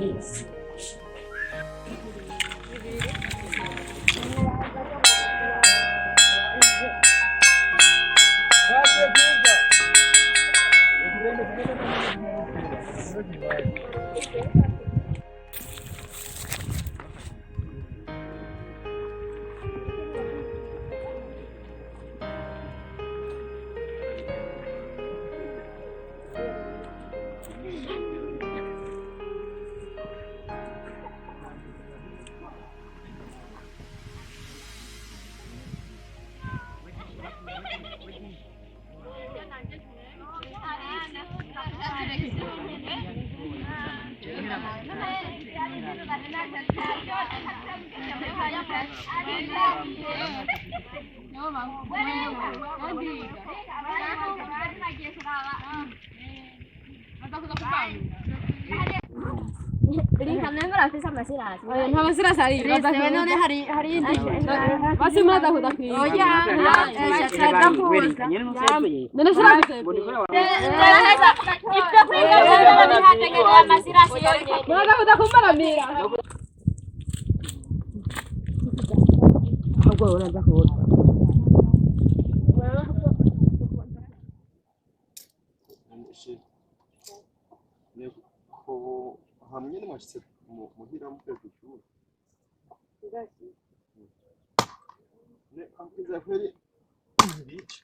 Yes. Linka nemmeno si sama sila. Nama sira sari. Sebenarnya hari ini masih mana tahu tapi. Oh ya, saya tahu. Mana sira bisa. Itu pernah masih rahasia. Mana tahu mana mira. Aku orang tahu. hamnyine mashitse muhira muteze cyuba ne kampiza kweli bici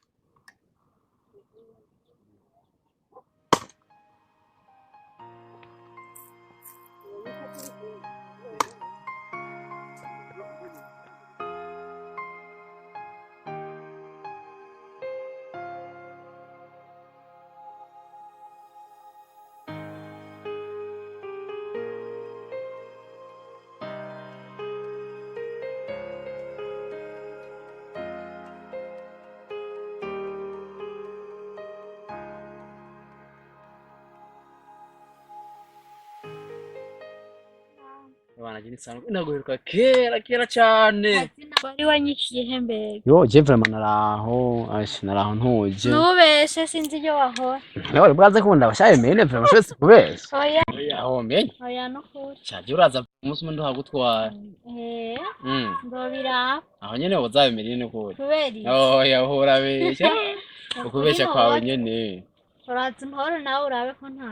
Bana jini sana inaguheruka kera cyane. Bari wanyikiye mbega. Yo je vraiment naraho ntuje. Nubeshe sinzi iyo wahora. Yo bwaze kunda bashaye mene vraiment shose kubesha. Oya. Aho menye. Oya no kuri. Chaje uraza umunsi umwe ndahagutwara. Ndobira. Aho nyene uzabemereye ne kuri. Kuberi. Oya hora besha. Ukubesha kwawe nyene. Uraza mpora nawe urabe ko nta.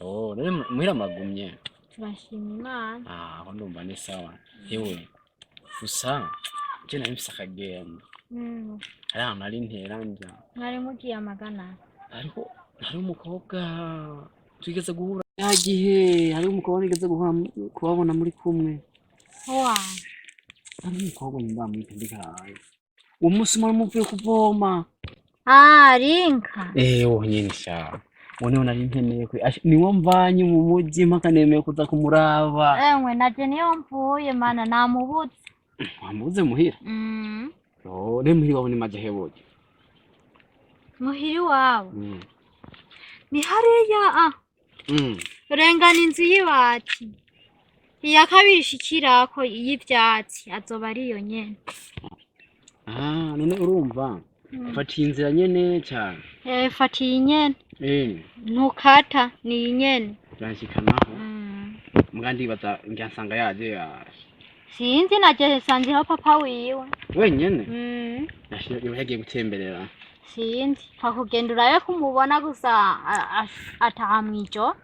Oh, none muhira magumye. Turashima Imana. Aho ndumva ni sawa. Yewe. Gusa je nari mfise akagenda. Ari ahantu ari nteranja. Mwari mugiye amagana. Ariko hari umukobwa twigeze guhura yagihe, hari umukobwa nigeze kubabona muri kumwe. Wa. Hari umukobwa nyimba muri ndikaye. Uwo munsi muri muvuye kuvoma. Linka. Wo nyine sha. Wone nari nkeneye niwo mvanye mu muji mpaka nemeye kuza kumuraba. Ewe naje niyo mvuye mana namubuze. Wamubuze muhira? Ne muhira wabone maje heboje. Muhiri wawe. Ni hariya Rengana inzu y'ibati. Iya kabiri ishikirako y'ivyatsi azoba ari yo nyene. None urumva? Fatiye inzira nyene cyane. Fatiye nyene. Ntukata ni nyene. Ranshikanaho. Mbwa ndibaza ngiyansanga yaje Sinzi naje sanziho papa wiwe. Wenyene? Nashyo yagiye gutemberera. Sinzi hakugenda uraye kumubona gusa ataha mwijo.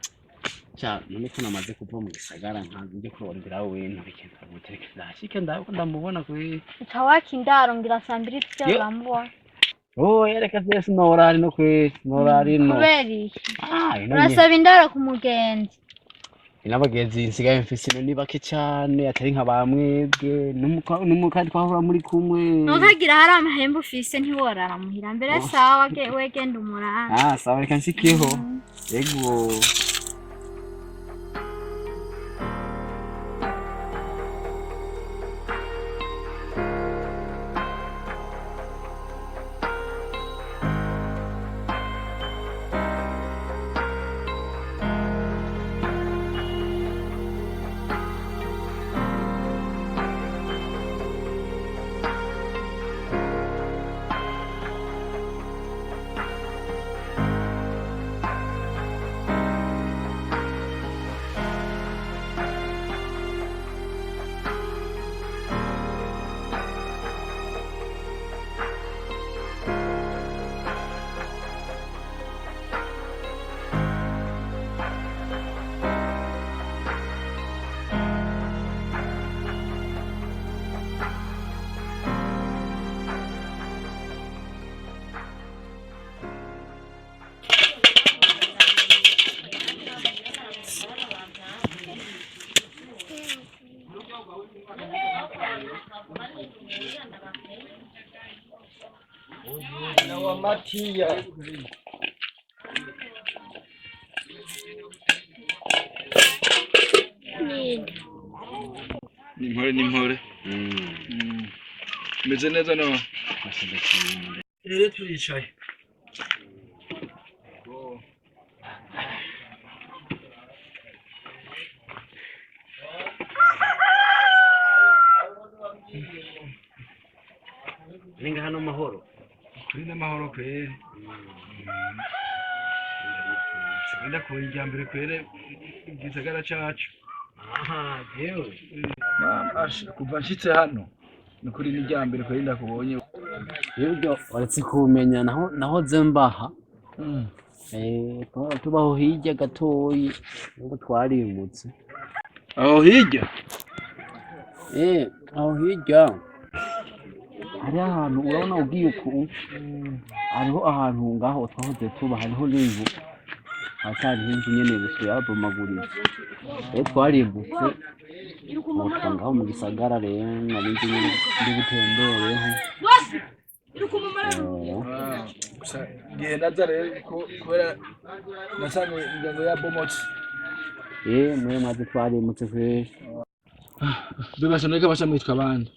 Cha none ko namaze kuva mu gisagara nkazi nje kurondera we ntabikenda gutereka ndashike ndamubona kwe. Utawaki ndaro ngira sambiri tyo bamubona. Yereka vyese norari no kwe norari no. Kuberi. Urasaba indaro ku mugenzi. Inabagenzi nsigaye mfise ni bake cyane atari nka bamwebwe n'umukandi twahura muri kumwe. Ntukagira hari amahembe ufise ntiworara muhira mbere sawa wegenda umurara. Sawa reka nsikeho. Yego. Na wa Matia. Nimhore. Meze neza no. Rero turicaye. Linka hano mahoro. Kuri n'amahoro kwere. Senda kujya mbere kwere igisagara cacu. Aha, jewe. Kuva nshitse hano. Nukuri n'ijya mbere kwere ndakubonye. Yebyo waretse kumenya naho zembaha. Tubaho hirya gatoyi ngo twarimutse. Aho hirya? Aho hirya. Hari ahantu urabona ugiye uku hariho ahantu ngaho twahoze tuba hariho n'inzu hatari inzu nyene gusa yabomaguritse twarimbutse ngaho mu gisagara rero nabindi nyene ndi gutembereho genda rero kubera nasanye ingango ya bomotse mwe maze twarimutse kweri bibasha neka basha mwitwa bandi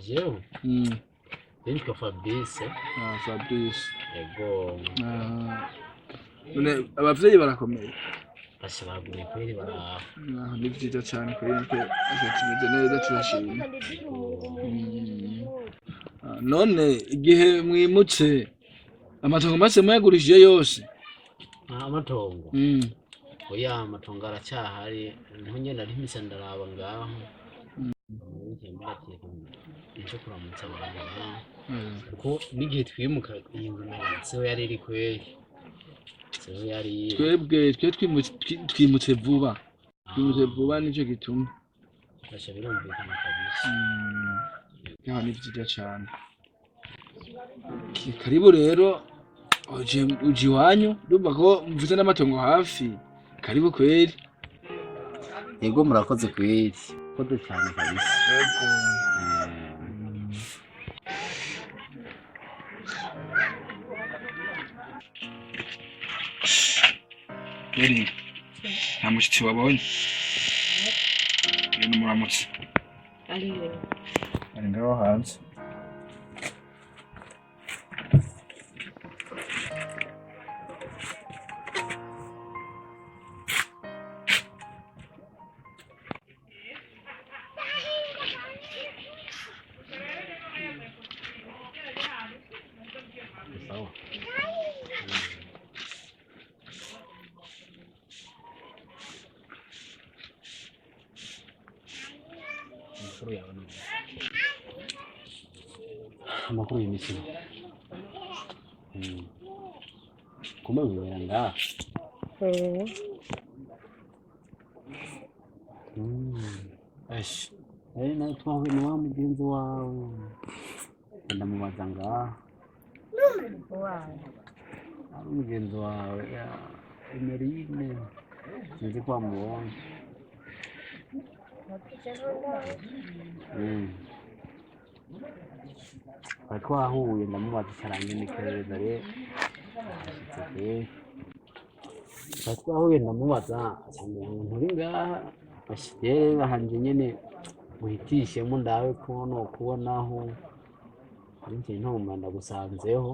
jewe Linka Fabrice. Fabrice. Ego. None abavyeyi barakomeye. Bashobora kweri bara. Ni vyiza cyane kweri ko kimeze neza turashimye. None igihe mwimutse amatongo maze mwagurishije yose. Amatongo. Oya amatongo aracyahari niho nyene ari mpise ndaraba ngaho. Nje kuramutsa abantu kuko n'igihe twimuka iyi ngoma yari iri kweri twebwe twimutse vuba nicyo gituma basha birumvikana kabisa ni vyiza cyane karibu rero uje iwanyu ndumva ko mvuze n'amatongo hafi karibu kweri yego murakoze kweri kodo cyane kabisa Yari nta mushitsi wabonye ni muramutse ari ngaho hanze amakuru y'imikino kumbe wibera ngaha nawe twahuye na wa mugenzi wawe ndamubaza ngaha ari mugenzi wawe Emerine sinzi ko wamubonye twahuye ndamubaza icarangenekereza rero twahuye ndamubaza umuntu uri ngaha rero bahanje nyene muhitishemo ndawe ko no kubonaho nje ntoma ndagusanzeho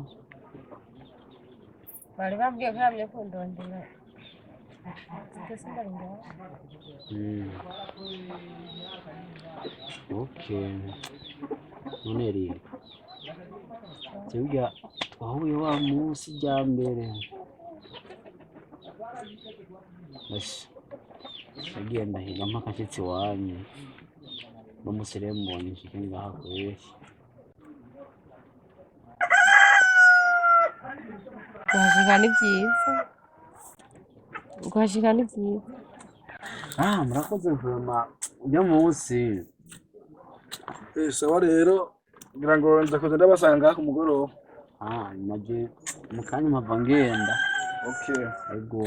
bari bambwiye ko yamye kundondera okay none rero tujya twahuye wa munsi rya mbere nagiye ndahiga mpakashyitsi wanyu n'umusore mbonye nshike ngaha kweri guhashika ni byiza guhashika ni byiza murakoze vuma ujya munsi sawa rero ngira ngo ndakoze ndabasanga ku mugoroba naje mu kanya mpava ngenda okay ego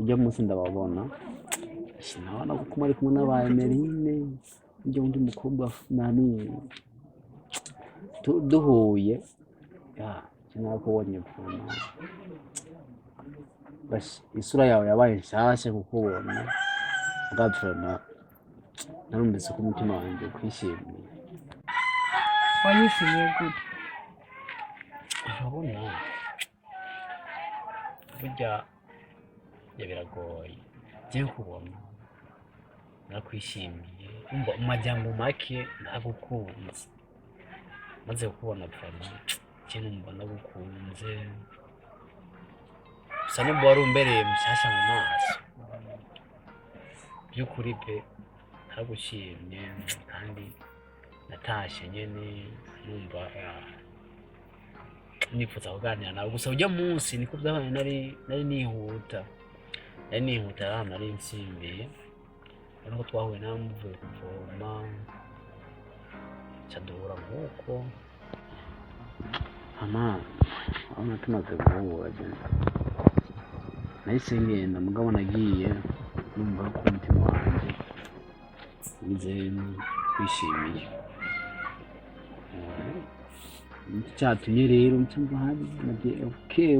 ujya munsi ndababona sinabona ko muri kumwe n'aba Emeline ujya undi mukobwa nani duhuye sinakubonye pfuna basi isura yawe yabaye nshyashya kukubona bwapfuna narumvise ko umutima wanjye kwishimiye. wanyishimiye gute? urabona burya biragoye ngiye kubona nakwishimiye umva mu majyambo make nagukunze maze kukubona pfuna ikintu mbona gukunze usa n'ubwo wari umbereye mushyashya mu maso by'ukuri pe naragushimye kandi natashye nyine numva nifuza kuganira nawe gusa ujya munsi niko byabaye nari nihuta nari nsimbiye ariko twahuye namuvuye kuvoma caduhura nk'uko urabona tumaze guhura nahise ngenda mugabo nagiye numva ko umutima wanjye meze kwishimiye. Cyatumye rero nsumva hari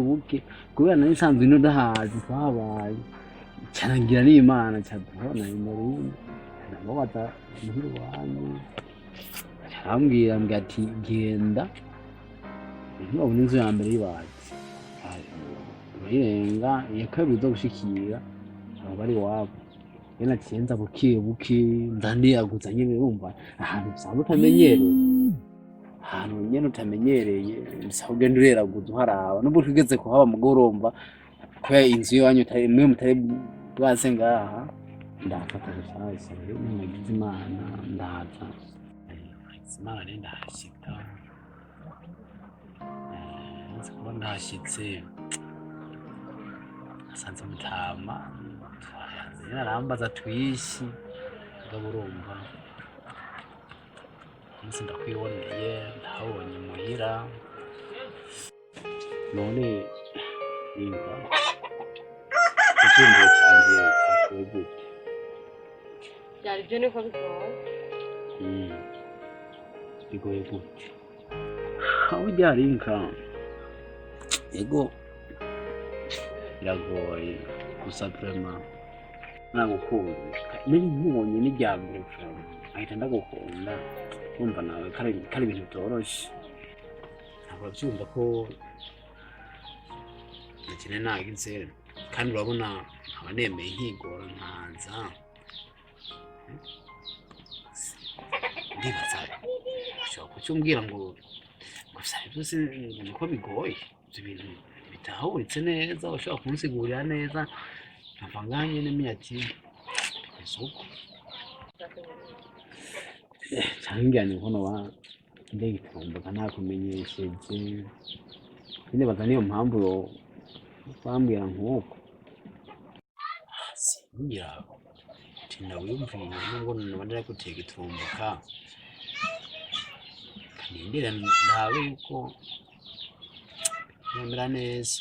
buke kubera nari nsanzwe ino ndahazi twahabaye cyarangira n'Imana cyaduhona Emeline ndamubaza muhira wanyu arambwira ati genda ntibabona inzu ya mbere y'ibati urayirenga iya kabiri uza gushikira aba bari iwabo rero naciyenza buke ndandiyaguza nyine urumva ahantu usanzwe utamenyereye ahantu nyine utamenyereye bisaba ugenda ureraguza uharaba nubwo tugeze kuhaba mugoromba kubera inzu y'iwanyu mwe mutari bwaze ngaha ndafata rushyashya rero nagize Imana ndaza Imana rero ndahashyika nzi kuba ndahashyitse asanze mutama nyine arambaza twishi mugabo urumva umunsi ndakwiboneye ndahabonye muhira none Linka icyumba cyanjye cyashoboye gute byari byo niko bigoye bigoye gute aho byari Linka ego biragoye gusa vraiment nagukunze nari nkubonye n'ijyambere ahita ndagukunda kumva nawe kari ibintu byoroshye ntabwo byumva ko nakine nagize kandi urabona abanemeye nkigora nkanza ndibaza ushobora kucyumbwira ngo gusa byose niko bigoye ibyo bintu bitahuritse neza ushobora kunsigurira neza nkava nganye n'imyaki isuku cyangwa ni nkono wa ndegitumbuka nakumenyesheje nyine baza niyo mpamvu bambwira nk'uko singira tinda wiyumviye nubwo nabandira gutega itumbuka kanindira ndabe yuko yamera neza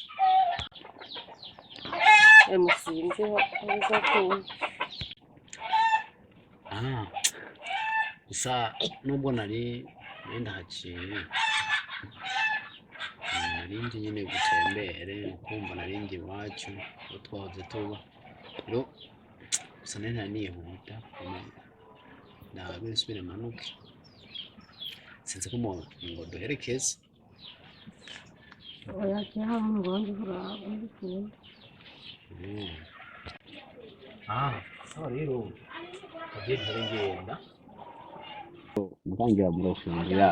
musinziho neza kumva gusa nubwo nari ndahaciye narindi nyine gutembere kumva narindi iwacu aho twahoze tuba rero gusa nari nihuta ndabe nsubire manuke sinzi ko ngo duherekeze oya hamwe ngondi uraba ndikunda sawa rero agiye ngenda mutangira murashimira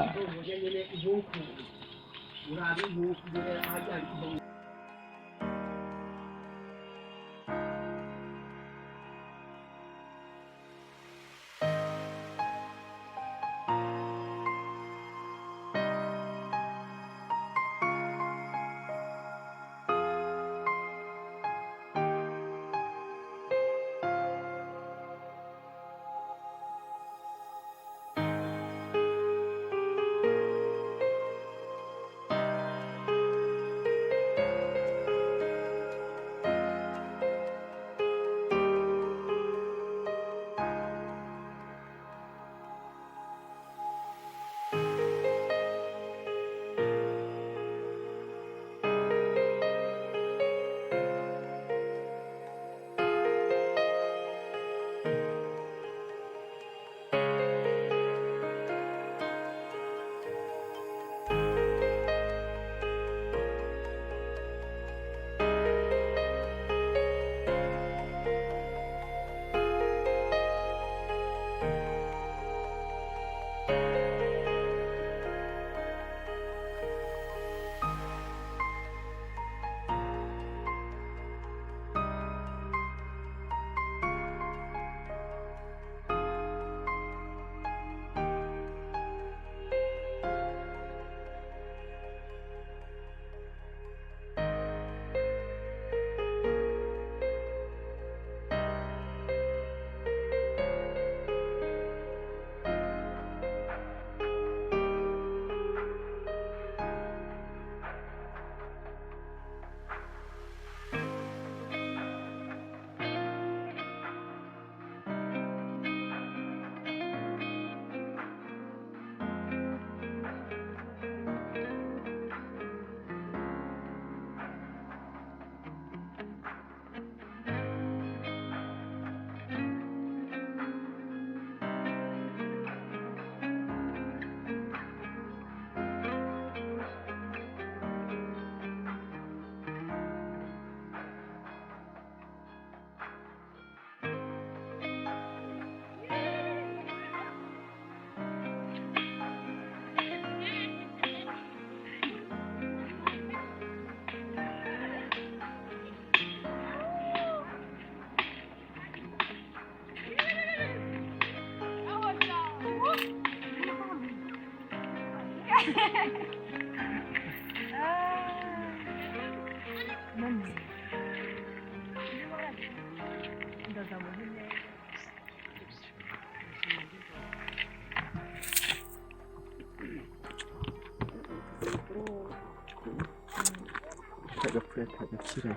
Tagapfuye tagakira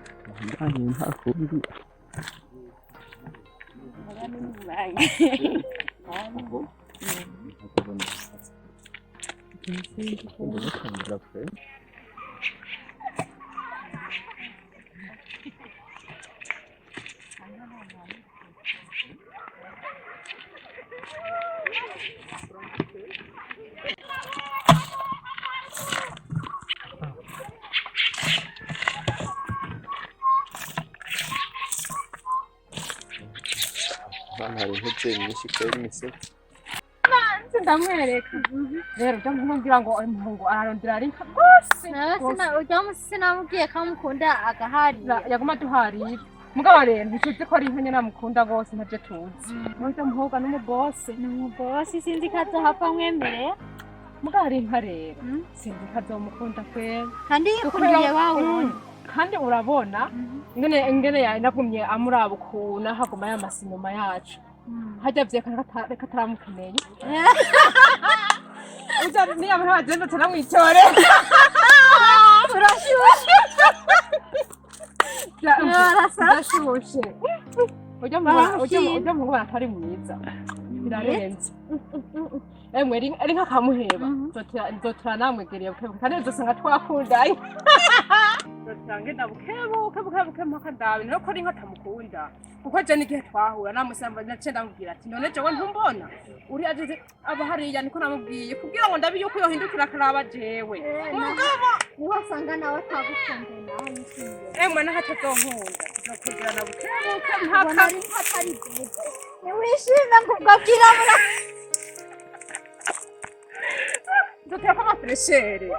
ndanye nta kundi hari intebe nyinshi kweli imisego ndamwereka rero ndamubwira ngo umuhungu ararondera Linka rwose sinamubwiye ko amukunda agaharira yaguma duharira mugabo rero ntituzi ko Linka nyene amukunda rwose ntavyo tuzi none muhoga n'umubosi sinzi ko azohava amwemereye mugabo Linka rero sinzi ko azomukunda kweli kandi yikundiye wawundi kandi urabona ingene yanagumye amuraba ukuntu haguma y'amasi inyuma yacu hajya vyekana ko ataramukeneye uja niyo muntu wagenda utanamwitore urashushe urashushe ujya mu atari mwiza birarenze emwe Linka kamuheba nzotera namwegereye bukebuke kandi nzosanga twakundanye ngenda bukebuke mpaka ndabe niko Linka atamukunda kuko je n'igihe twahura namusamba nace ndamubwira ati none jewe ntumbona uri aje aba hariya niko namubwiye kugira ngo ndabi yuko yohindukira karaba jewe mugabo wasanga nawe tagukunde nawe nishimye emwe nahatazonkunda tuzokwigirana bukebuke mpaka Linka atari byiza niwishime ngubwira mura ndoteka amafreshere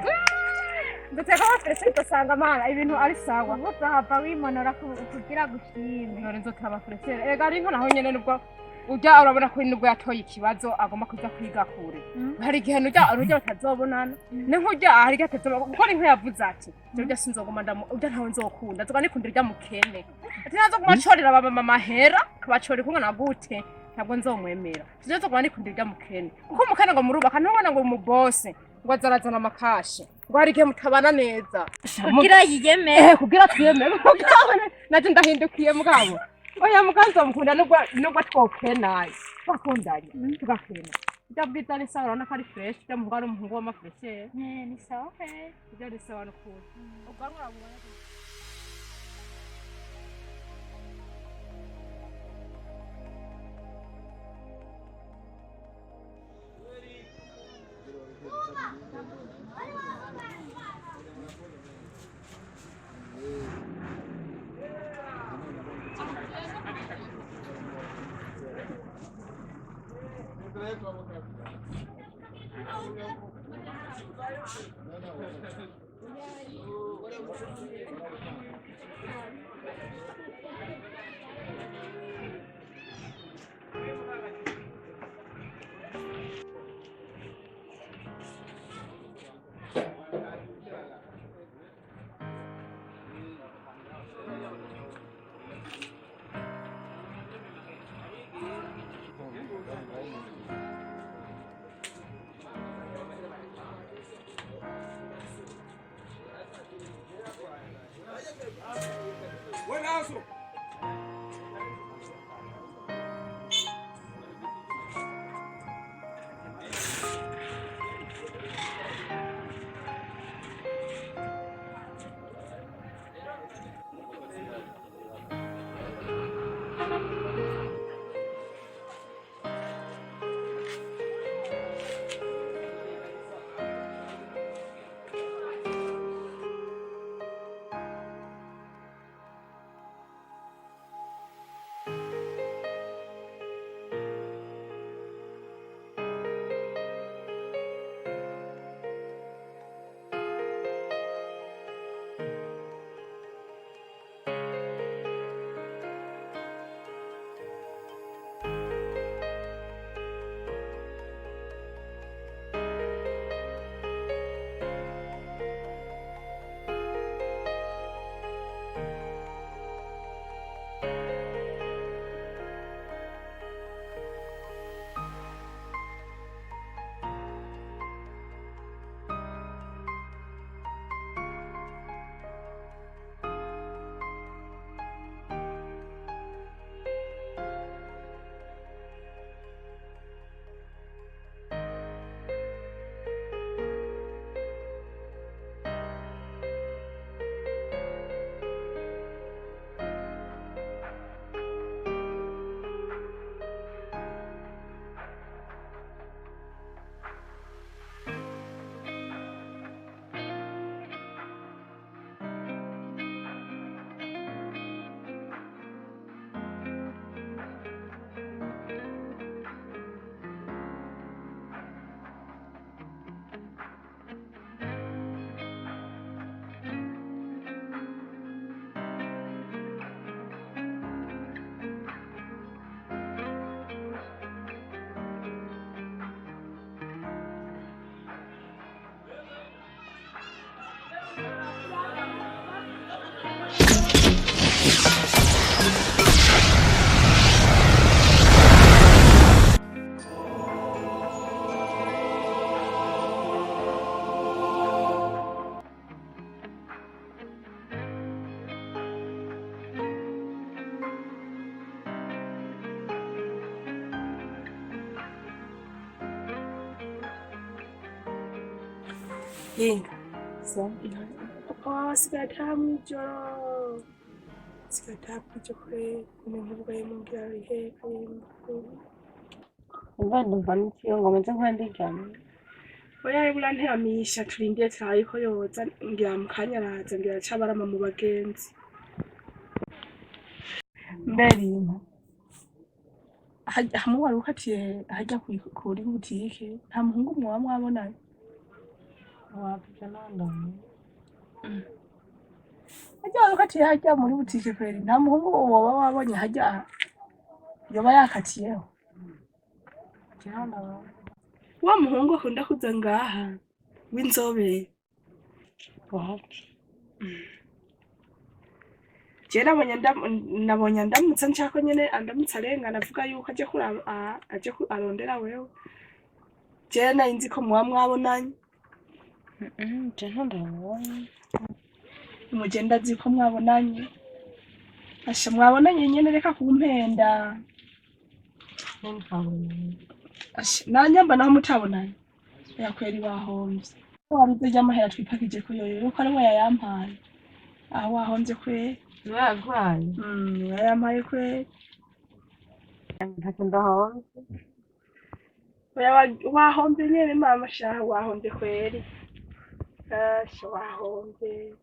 ugasanga amara ibintu ari sawa uzahava wimonora kugira gushime none nzoteka amafreshere ega Linka naho nyene nubwo ujya urabona ko nubwo yatoye ikibazo agomba kuja kwiga kure hari igihe nujya batazobonana ne nkujya hari igihe atazobona kuko Linka yavuze ati ujya sinzoguma ujya ntawe nzokunda nzoga nikundira ijya mukene ati nazo kubacorera baba mama hera kabacorera kumwe na gute ntabwo nzomwemera tuzo kuba nikundira ijya mukene kuko mukene ngo murubaka ntubona ngo umubose ngo azarazana amakashi ngo hari igihe mutabana neza kugira yiyemere kugira twiyemere naje ndahindukiye mugabo oya mukanzo mukunda nubwo twokenaye bakundanye tugakena ijya bwiza ni sawa urabona ko ari fresh ijya mu ngwara umuhungu w'amafreshere ni sawa ijya ni sawa n'ukuri ubwanwa urabona Linka. Papa asigaye ataha mw'ijoro. Asigaye ataha mw'ijoro kweri. Umuntu ubwo yamubwira ari heka yemukuru. Umva ndumva n'ikiyo ngo meze nk'andiryamye. Oya ibura ntiramisha turindiye turaye ko yoza ngira mu kanya araza ngira aca barama mu bagenzi. Mberinka. Hamwe wari ukatiye hajya kuri butike nta muhungu mwaba mwabonanye. Wapfa nandamye. Hajya wari ukatiye hajya muri butike kweri nta muhungu woba wabonye hajya yoba yakatiyeho. Wa muhungu akunda kuza ngaha w'inzobe. Wapi? Je nabonye ndamutse nshaka nyene andamutse arengana avuga yuko aje kuraba aje arondera wewe. Je nzi ko muba mwabonanye. Je ntandabonye. Mugenda azi ko mwabonanye. Asha mwabonanye nyene reka kumpenda. Asha nanyamba naho mutabonanye. Yakweri bahomvye. Waruze ry'amahera twipakije ko yoyo ruko ari we yayampaye. Aho wahomvye kweri. Yagwaye. Yayampaye kweri. Ntacyo ndahomvye. Wahomvye nyene mama shaha wahomvye kweri. Asha wahomvye.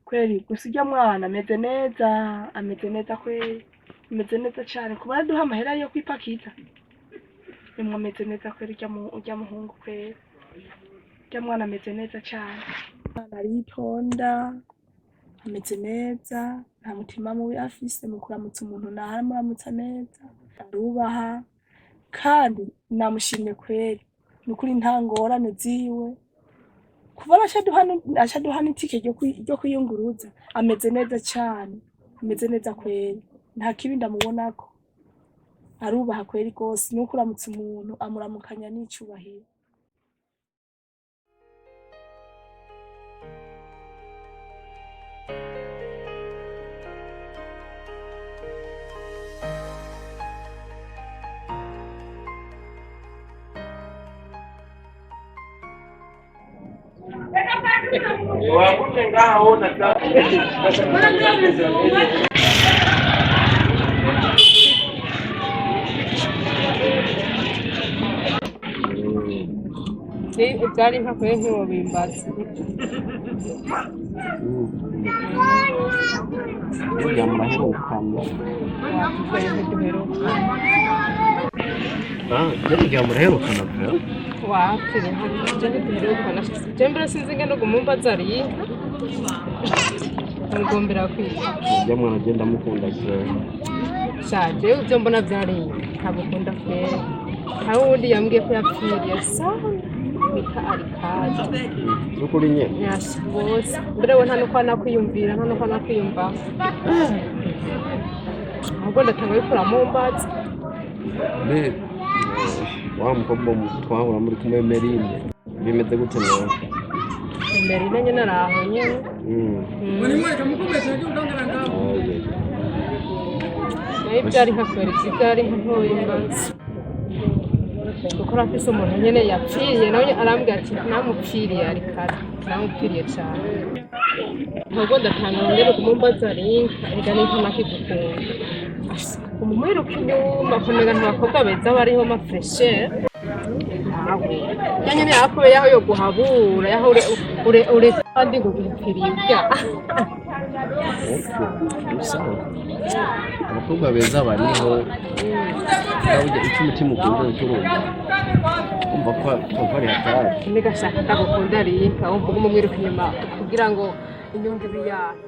Kweri gusa ujya mwana ameze neza kweri. Ameze neza cyane kuba duha amahera yo kwipakita. Nimwe ameze neza kweri ujya muhungu kweri. Ujya mwana ameze neza cyane. Aritonda ameze neza nta mutima mubi afise mu kuramutsa umuntu namuramutsa neza. Arubaha kandi namushimye kweri. Nukuri nta ngorane ziwe. Kuva acaduha n'itike ryo kwiyunguruza ameze neza cyane. Ameze neza kweri. Nta kibi ndamubonako. Arubaha kweri gose nuko uramutse umuntu amuramukanya n'icubahiro. Wakuja ngaha ona sasa. Byari nka kwe nk'ubimbaza. Burya muraherukana. Wakuye ntiduherukana. Burya muraherukana bro. Wapfire ntabyo ntiduherukana. Je mbere sinzi ngene gumumbaza ari. Mugombera kwiga. Burya mwana agenda mukunda cyane. Shaje ivyo mbona byari ntabukunda kwera. Aho undi yambwiye ko yapfiriye sawa. Mika arikaza. Nukuri nyene. Yasi bose. Mbere we nta nuko nakwiyumvira nta nuko nakwiyumva. Ahubwo ndatanga bikora mu mbazi. Wa mukobwa twahura muri kumwe Merine. Bimeze gute nawe? Merine nyene araho nyene. Muri mwe kamukomeza cyo ndongera ngaho. Byari nka kwera byari nka mbazi. Kuko afise umuntu nyene yapfiriye nawe arambwira ati namupfiriye ari kare namupfiriye cyane ntabwo ndatanga ngere kumumbaza Linka ega Linka nakidukunda umumwiruka inyuma kumenya ntabakobwa beza bariho mafreshe nawe nyene yakobe yaho yo guhabura yaho ure kandi ngo gupfiriye bya abakobwa beza bariho kandi icyo umutima ukunda cy'urugo umva ko ari hatari nigashaka ndagukunda Linka umva umumwiruka inyuma kugira ngo inyungu ibe yawe